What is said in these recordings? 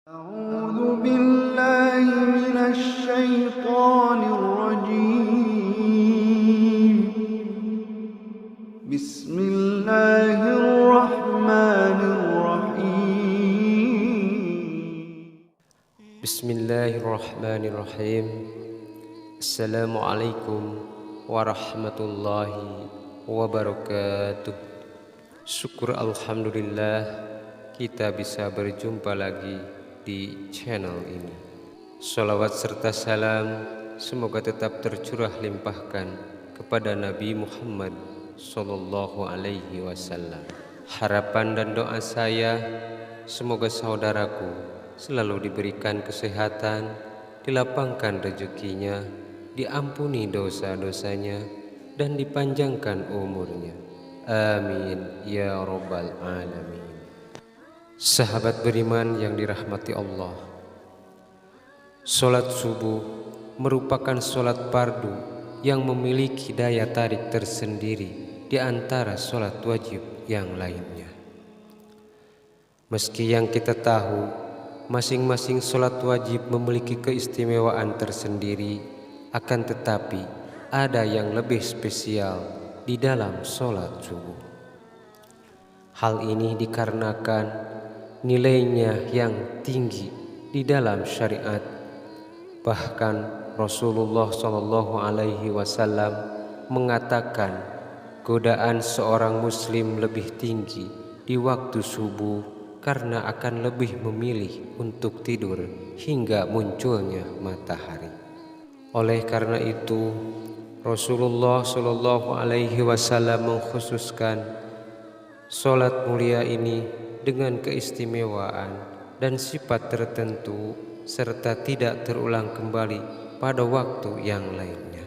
أعوذ بالله من الشيطان الرجيم بسم الله الرحمن الرحيم Bismillahirrahmanirrahim. Assalamualaikum warahmatullahi wabarakatuh. Syukur alhamdulillah kita bisa berjumpa lagi di channel ini. Sholawat serta salam semoga tetap tercurah limpahkan kepada Nabi Muhammad Sallallahu Alaihi Wasallam. Harapan dan doa saya semoga saudaraku selalu diberikan kesehatan, dilapangkan rezekinya, diampuni dosa-dosanya, dan dipanjangkan umurnya. Amin ya rabbal alamin. Sahabat beriman yang dirahmati Allah, sholat subuh merupakan sholat fardu yang memiliki daya tarik tersendiri di antara sholat wajib yang lainnya. Meski yang kita tahu masing-masing sholat wajib memiliki keistimewaan tersendiri, akan tetapi ada yang lebih spesial di dalam sholat subuh. Hal ini dikarenakan nilainya yang tinggi di dalam syariat. Bahkan Rasulullah Shallallahu Alaihi Wasallam mengatakan godaan seorang muslim lebih tinggi di waktu subuh karena akan lebih memilih untuk tidur hingga munculnya matahari. Oleh karena itu Rasulullah Shallallahu Alaihi Wasallam mengkhususkan sholat mulia ini dengan keistimewaan dan sifat tertentu serta tidak terulang kembali pada waktu yang lainnya.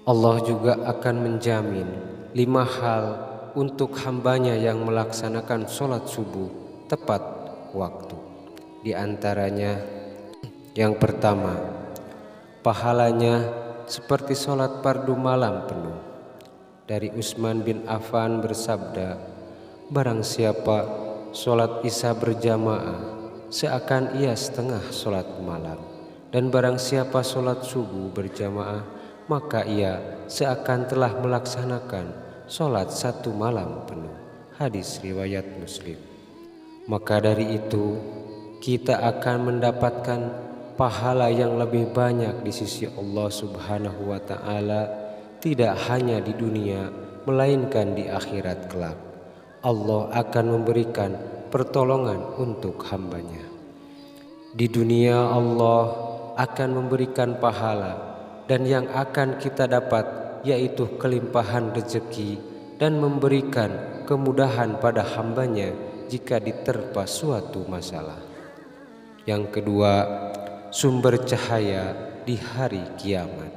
Allah juga akan menjamin 5 hal untuk hambanya yang melaksanakan sholat subuh tepat waktu. Di antaranya yang pertama, pahalanya seperti sholat fardu malam penuh. Dari Utsman bin Affan bersabda, barang siapa sholat isya berjamaah seakan ia setengah sholat malam, dan barang siapa sholat subuh berjamaah maka ia seakan telah melaksanakan sholat 1 malam penuh. Hadis riwayat Muslim. Maka dari itu kita akan mendapatkan pahala yang lebih banyak di sisi Allah Subhanahu wa Ta'ala, tidak hanya di dunia melainkan di akhirat kelak. Allah akan memberikan pertolongan untuk hambanya. Di dunia Allah akan memberikan pahala, dan yang akan kita dapat yaitu kelimpahan rezeki dan memberikan kemudahan pada hambanya jika diterpa suatu masalah. Yang kedua, sumber cahaya di hari kiamat.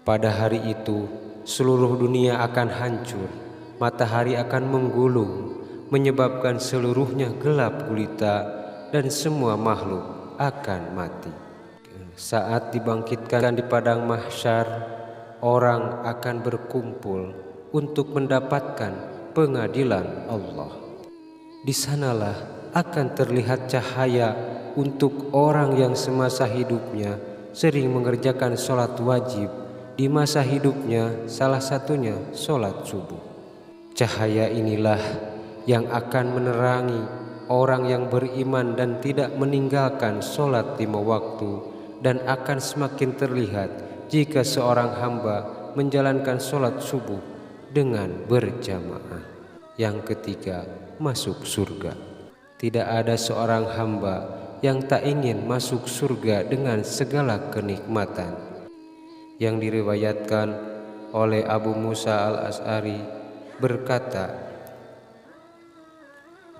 Pada hari itu seluruh dunia akan hancur, matahari akan menggulung menyebabkan seluruhnya gelap gulita dan semua makhluk akan mati. Saat dibangkitkan di padang mahsyar, orang akan berkumpul untuk mendapatkan pengadilan Allah. Di sanalah akan terlihat cahaya untuk orang yang semasa hidupnya sering mengerjakan sholat wajib. Di masa hidupnya salah satunya sholat subuh. Cahaya inilah yang akan menerangi orang yang beriman dan tidak meninggalkan sholat 5 waktu, dan akan semakin terlihat jika seorang hamba menjalankan sholat subuh dengan berjamaah. Yang ketiga, masuk surga. Tidak ada seorang hamba yang tak ingin masuk surga dengan segala kenikmatan. Yang diriwayatkan oleh Abu Musa al-Asy'ari berkata,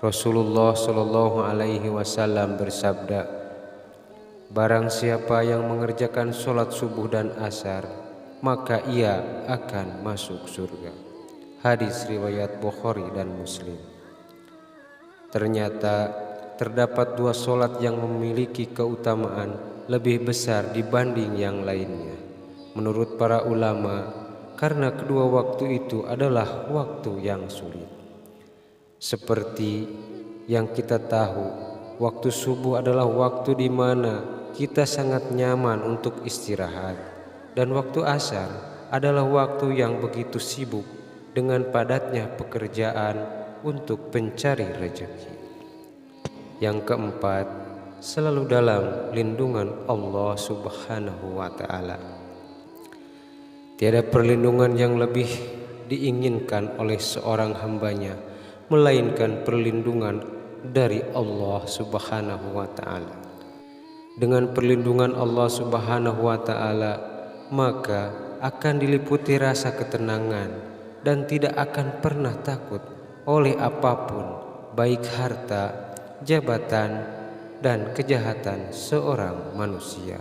Rasulullah Shallallahu Alaihi Wasallam bersabda, barang siapa yang mengerjakan sholat subuh dan asar, maka ia akan masuk surga. Hadis riwayat Bukhari dan Muslim. Ternyata terdapat 2 sholat yang memiliki keutamaan lebih besar dibanding yang lainnya. Menurut para ulama, karena kedua waktu itu adalah waktu yang sulit. Seperti yang kita tahu, waktu subuh adalah waktu di mana kita sangat nyaman untuk istirahat, dan waktu asar adalah waktu yang begitu sibuk dengan padatnya pekerjaan untuk pencari rezeki. Yang keempat, selalu dalam lindungan Allah Subhanahu wa Ta'ala. Tiada perlindungan yang lebih diinginkan oleh seorang hambanya melainkan perlindungan dari Allah Subhanahu wa Ta'ala. Dengan perlindungan Allah Subhanahu wa Ta'ala, maka akan diliputi rasa ketenangan dan tidak akan pernah takut oleh apapun, baik harta, jabatan, dan kejahatan seorang manusia.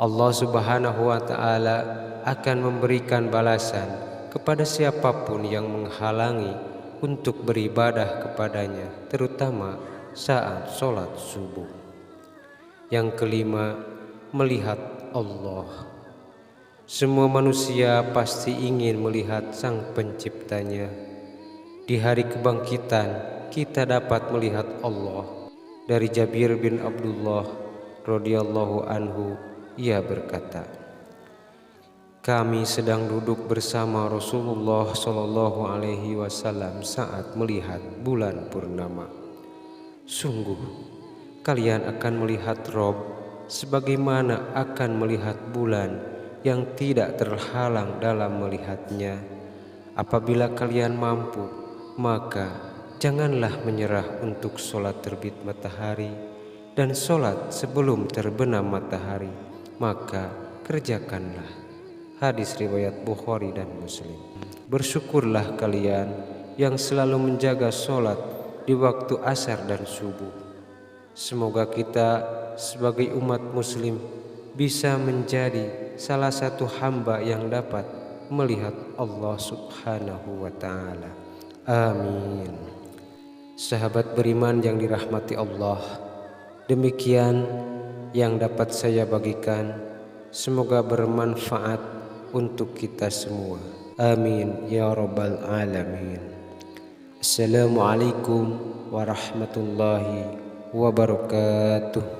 Allah Subhanahu wa Ta'ala akan memberikan balasan kepada siapapun yang menghalangi untuk beribadah kepadanya, terutama saat sholat subuh. Yang kelima, melihat Allah. Semua manusia pasti ingin melihat Sang Penciptanya. Di hari kebangkitan kita dapat melihat Allah. Dari Jabir bin Abdullah radhiyallahu anhu, ia berkata, kami sedang duduk bersama Rasulullah Shallallahu Alaihi Wasallam saat melihat bulan purnama. Sungguh, kalian akan melihat Rob sebagaimana akan melihat bulan yang tidak terhalang dalam melihatnya. Apabila kalian mampu, maka janganlah menyerah untuk sholat terbit matahari dan sholat sebelum terbenam matahari, maka kerjakanlah. Hadis riwayat Bukhari dan Muslim. Bersyukurlah kalian yang selalu menjaga sholat di waktu asar dan subuh. Semoga kita sebagai umat muslim bisa menjadi salah satu hamba yang dapat melihat Allah Subhanahu wa Ta'ala. Amin. Sahabat beriman yang dirahmati Allah, demikian yang dapat saya bagikan. Semoga bermanfaat untuk kita semua. Amin ya rabbal alamin. Assalamualaikum warahmatullahi wabarakatuh.